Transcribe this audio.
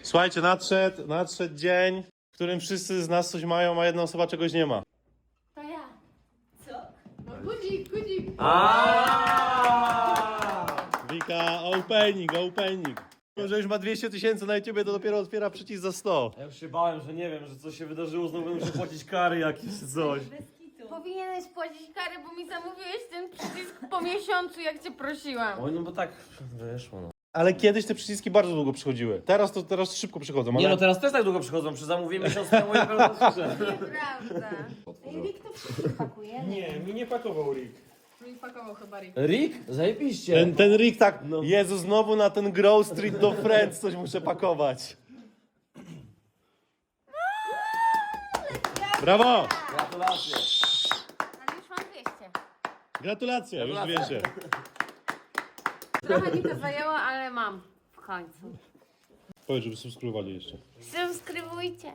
Słuchajcie, nadszedł dzień, w którym wszyscy z nas coś mają, a jedna osoba czegoś nie ma. To ja. Co? No guzik. Wika, opening. Że już ma 200 000 na YouTubie, to dopiero otwiera przycisk za 100. Ja już się bałem, że nie wiem, że coś się wydarzyło, znowu będę musiał płacić kary jakieś czy coś. Bez kitu. Powinieneś płacić karę, bo mi zamówiłeś ten przycisk po miesiącu, jak cię prosiłam. Oj, no bo tak wyszło, no. Ale kiedyś te przyciski bardzo długo przychodziły. Teraz szybko przychodzą, ale... Nie no, teraz też tak długo przychodzą, przy zamówieniu miesiąc temu ja pewno słyszę. Nieprawda. Rick to wszystko pakuje. Nie, mi nie pakował Rick. Mi pakował chyba Rick. Rick? Zajebiście. Ten Rick tak, Jezu, znowu na ten Grove Street do Friends coś muszę pakować. Brawo! Gratulacje. Ale już mam 200. Gratulacje, już Gratulacje. wiecie. Trochę mi to zajęło, ale mam w końcu. Powiedz, żeby subskrybowali jeszcze. Subskrybujcie.